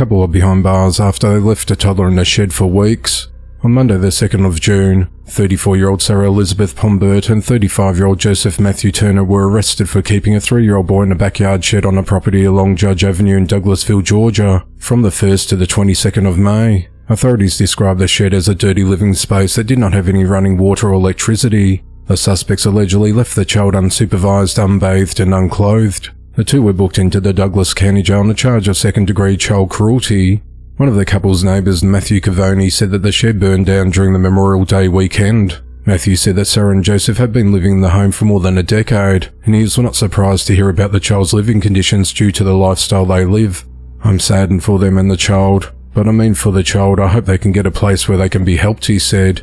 couple are behind bars after they left a toddler in a shed for weeks. On Monday the 2nd of June, 34-year-old Sarah Elizabeth Pombert and 35-year-old Joseph Matthew Turner were arrested for keeping a 3-year-old boy in a backyard shed on a property along Judge Avenue in Douglasville, Georgia, from the 1st to the 22nd of May. Authorities described the shed as a dirty living space that did not have any running water or electricity. The suspects allegedly left the child unsupervised, unbathed and unclothed. The two were booked into the Douglas County Jail on a charge of second-degree child cruelty. One of the couple's neighbours, Matthew Cavoni, said that the shed burned down during the Memorial Day weekend. Matthew said that Sarah and Joseph had been living in the home for more than a decade, and he was not surprised to hear about the child's living conditions due to the lifestyle they live. "I'm saddened for them and the child, but I mean for the child, I hope they can get a place where they can be helped," he said.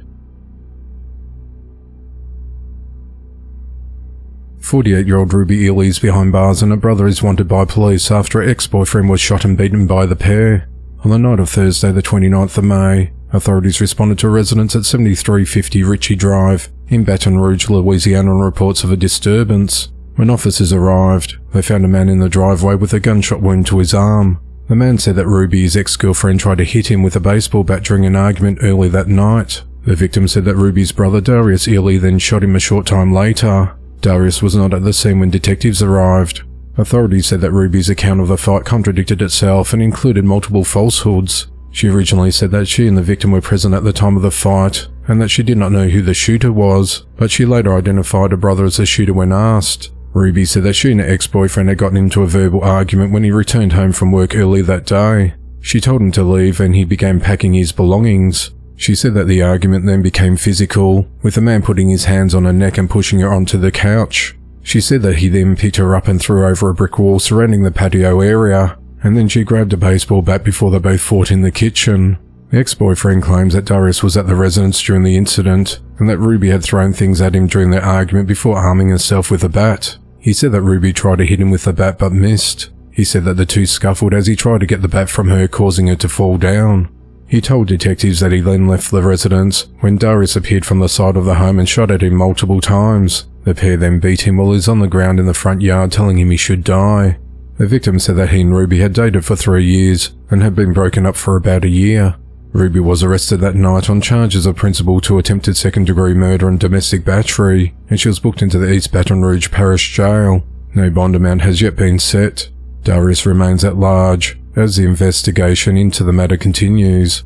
48-year-old Ruby Ealy is behind bars and her brother is wanted by police after her ex-boyfriend was shot and beaten by the pair. On the night of Thursday the 29th of May, authorities responded to a residence at 7350 Ritchie Drive in Baton Rouge, Louisiana on reports of a disturbance. When officers arrived, they found a man in the driveway with a gunshot wound to his arm. The man said that Ruby, his ex-girlfriend, tried to hit him with a baseball bat during an argument early that night. The victim said that Ruby's brother Darius Ealy then shot him a short time later. Darius was not at the scene when detectives arrived. Authorities said that Ruby's account of the fight contradicted itself and included multiple falsehoods. She originally said that she and the victim were present at the time of the fight, and that she did not know who the shooter was, but she later identified her brother as the shooter when asked. Ruby said that she and her ex-boyfriend had gotten into a verbal argument when he returned home from work early that day. She told him to leave and he began packing his belongings. She said that the argument then became physical, with the man putting his hands on her neck and pushing her onto the couch. She said that he then picked her up and threw her over a brick wall surrounding the patio area, and then she grabbed a baseball bat before they both fought in the kitchen. The ex-boyfriend claims that Darius was at the residence during the incident, and that Ruby had thrown things at him during their argument before arming herself with a bat. He said that Ruby tried to hit him with the bat but missed. He said that the two scuffled as he tried to get the bat from her, causing her to fall down. He told detectives that he then left the residence when Darius appeared from the side of the home and shot at him multiple times. The pair then beat him while he was on the ground in the front yard, telling him he should die. The victim said that he and Ruby had dated for 3 years and had been broken up for about a year. Ruby was arrested that night on charges of principal to attempted second-degree murder and domestic battery, and she was booked into the East Baton Rouge Parish Jail. No bond amount has yet been set. Darius remains at large as the investigation into the matter continues.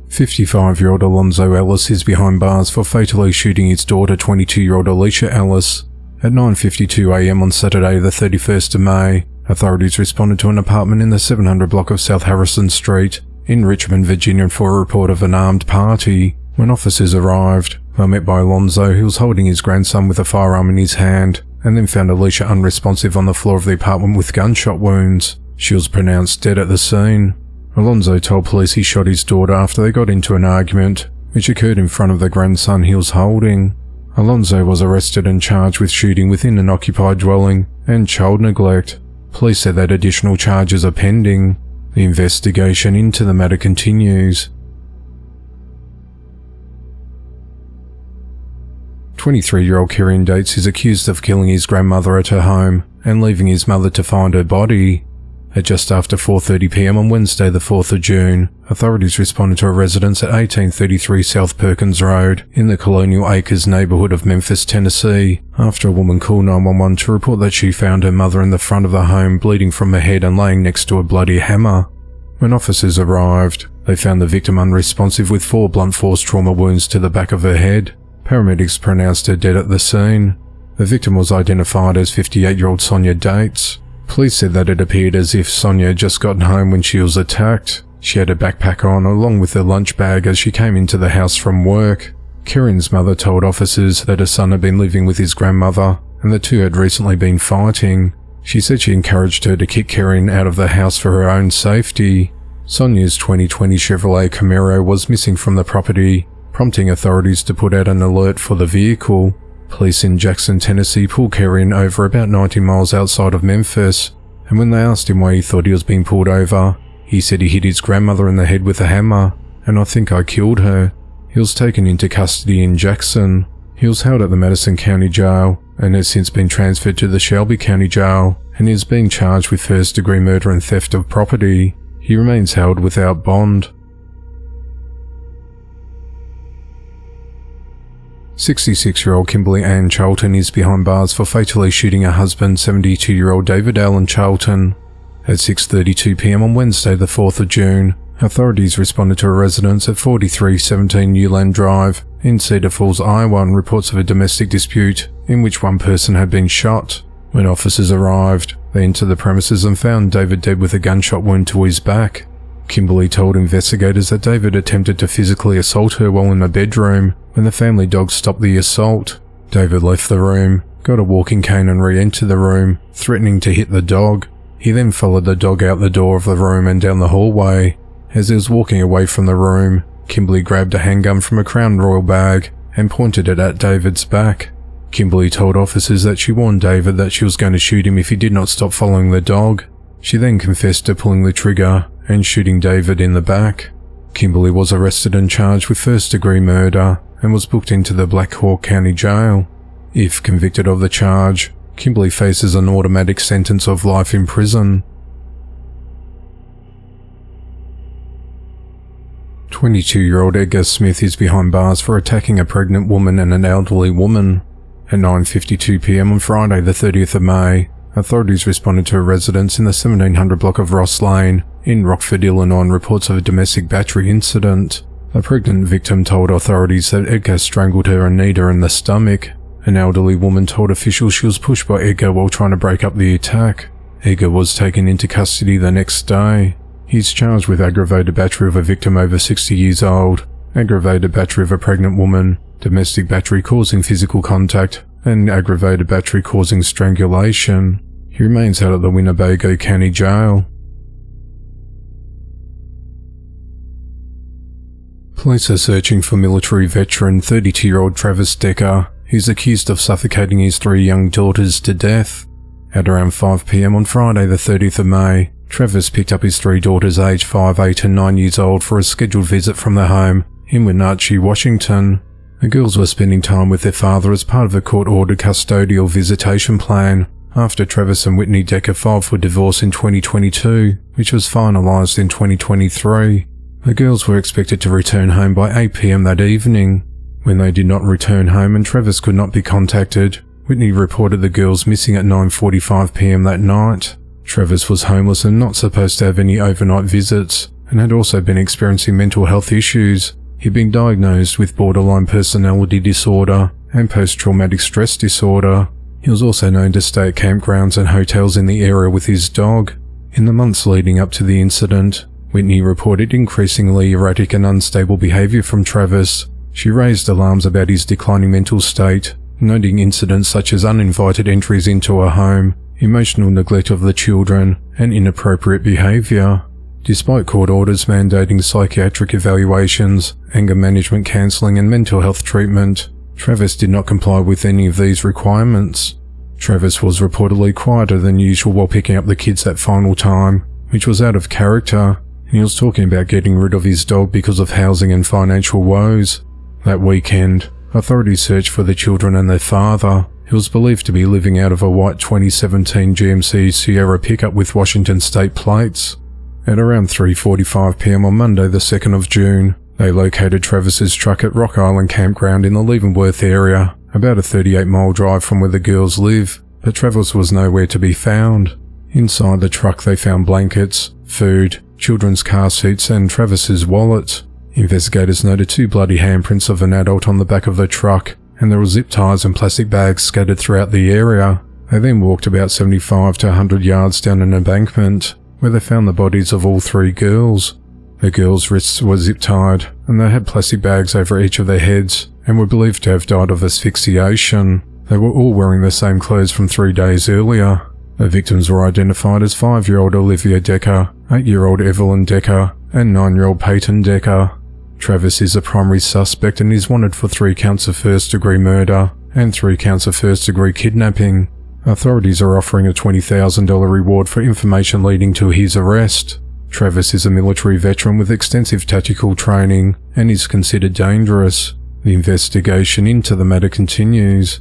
55-year-old Alonzo Ellis is behind bars for fatally shooting his daughter, 22-year-old Alicia Ellis. At 9:52 a.m. on Saturday the 31st of May, authorities responded to an apartment in the 700 block of South Harrison Street in Richmond, Virginia for a report of an armed party. When officers arrived, they were met by Alonzo, who was holding his grandson with a firearm in his hand, and then found Alicia unresponsive on the floor of the apartment with gunshot wounds. She was pronounced dead at the scene. Alonzo told police he shot his daughter after they got into an argument, which occurred in front of the grandson he was holding. Alonzo was arrested and charged with shooting within an occupied dwelling and child neglect. Police said that additional charges are pending. The investigation into the matter continues. 23-year-old Kerrien Dates is accused of killing his grandmother at her home and leaving his mother to find her body. At just after 4:30 p.m. on Wednesday the 4th of June, authorities responded to a residence at 1833 South Perkins Road in the Colonial Acres neighborhood of Memphis, Tennessee, after a woman called 911 to report that she found her mother in the front of the home bleeding from her head and laying next to a bloody hammer. When officers arrived, they found the victim unresponsive with 4 blunt force trauma wounds to the back of her head. Paramedics pronounced her dead at the scene. The victim was identified as 58-year-old Sonya Dates. Police said that it appeared as if Sonya had just gotten home when she was attacked. She had a backpack on along with her lunch bag as she came into the house from work. Kerrien's mother told officers that her son had been living with his grandmother and the two had recently been fighting. She said she encouraged her to kick Kerrien out of the house for her own safety. Sonya's 2020 Chevrolet Camaro was missing from the property, prompting authorities to put out an alert for the vehicle. Police in Jackson, Tennessee pulled Kerrien over about 90 miles outside of Memphis, and when they asked him why he thought he was being pulled over, he said he hit his grandmother in the head with a hammer, and I think I killed her. He was taken into custody in Jackson. He was held at the Madison County Jail and has since been transferred to the Shelby County Jail and is being charged with first-degree murder and theft of property. He remains held without bond. 66-year-old Kimerly Ann Charlton is behind bars for fatally shooting her husband, 72-year-old David Allen Charlton. At 6:32 p.m. on Wednesday the 4th of June, authorities responded to a residence at 4317 Newland Drive in Cedar Falls, Iowa on reports of a domestic dispute in which one person had been shot. When officers arrived, they entered the premises and found David dead with a gunshot wound to his back. Kimerly told investigators that David attempted to physically assault her while in the bedroom when the family dog stopped the assault. David left the room, got a walking cane and re-entered the room, threatening to hit the dog. He then followed the dog out the door of the room and down the hallway. As he was walking away from the room, Kimerly grabbed a handgun from a Crown Royal bag and pointed it at David's back. Kimerly told officers that she warned David that she was going to shoot him if he did not stop following the dog. She then confessed to pulling the trigger and shooting David in the back. Kimerly was arrested and charged with first-degree murder and was booked into the Black Hawk County Jail. If convicted of the charge, Kimerly faces an automatic sentence of life in prison. 22-year-old Edgar Smith is behind bars for attacking a pregnant woman and an elderly woman. At 9:52 p.m. on Friday the 30th of May, authorities responded to a residence in the 1700 block of Ross Lane in Rockford, Illinois on reports of a domestic battery incident. A pregnant victim told authorities that Edgar strangled her and kneed her in the stomach. An elderly woman told officials she was pushed by Edgar while trying to break up the attack. Edgar was taken into custody the next day. He's charged with aggravated battery of a victim over 60 years old, aggravated battery of a pregnant woman, domestic battery causing physical contact, and aggravated battery causing strangulation. He remains held at the Winnebago County Jail. Police are searching for military veteran 32-year-old Travis Decker, who's accused of suffocating his 3 young daughters to death. At around 5 p.m. on Friday the 30th of May, Travis picked up his 3 daughters aged 5, 8 and 9 years old for a scheduled visit from their home in Wenatchee, Washington. The girls were spending time with their father as part of a court-ordered custodial visitation plan after Travis and Whitney Decker filed for divorce in 2022, which was finalized in 2023. The girls were expected to return home by 8 p.m. that evening. When they did not return home and Travis could not be contacted, Whitney reported the girls missing at 9:45 p.m. that night. Travis was homeless and not supposed to have any overnight visits, and had also been experiencing mental health issues. He'd been diagnosed with borderline personality disorder and post-traumatic stress disorder. He was also known to stay at campgrounds and hotels in the area with his dog. In the months leading up to the incident, Whitney reported increasingly erratic and unstable behavior from Travis. She raised alarms about his declining mental state, noting incidents such as uninvited entries into her home, emotional neglect of the children, and inappropriate behavior. Despite court orders mandating psychiatric evaluations, anger management counseling, and mental health treatment, Travis did not comply with any of these requirements. Travis was reportedly quieter than usual while picking up the kids that final time, which was out of character, and he was talking about getting rid of his dog because of housing and financial woes. That weekend, authorities searched for the children and their father, who was believed to be living out of a white 2017 GMC Sierra pickup with Washington state plates. At around 3:45 p.m. on Monday the 2nd of June, they located Travis's truck at Rock Island Campground in the Leavenworth area, about a 38-mile drive from where the girls live, but Travis was nowhere to be found. Inside the truck they found blankets, food, children's car seats, and Travis's wallet. Investigators noted 2 bloody handprints of an adult on the back of the truck, and there were zip ties and plastic bags scattered throughout the area. They then walked about 75 to 100 yards down an embankment, where they found the bodies of all 3 girls. The girls' wrists were zip-tied, and they had plastic bags over each of their heads, and were believed to have died of asphyxiation. They were all wearing the same clothes from 3 days earlier. The victims were identified as 5-year-old Olivia Decker, 8-year-old Evelyn Decker, and 9-year-old Paityn Decker. Travis is a primary suspect and is wanted for 3 counts of first-degree murder and 3 counts of first-degree kidnapping. Authorities are offering a $20,000 reward for information leading to his arrest. Travis is a military veteran with extensive tactical training and is considered dangerous. The investigation into the matter continues,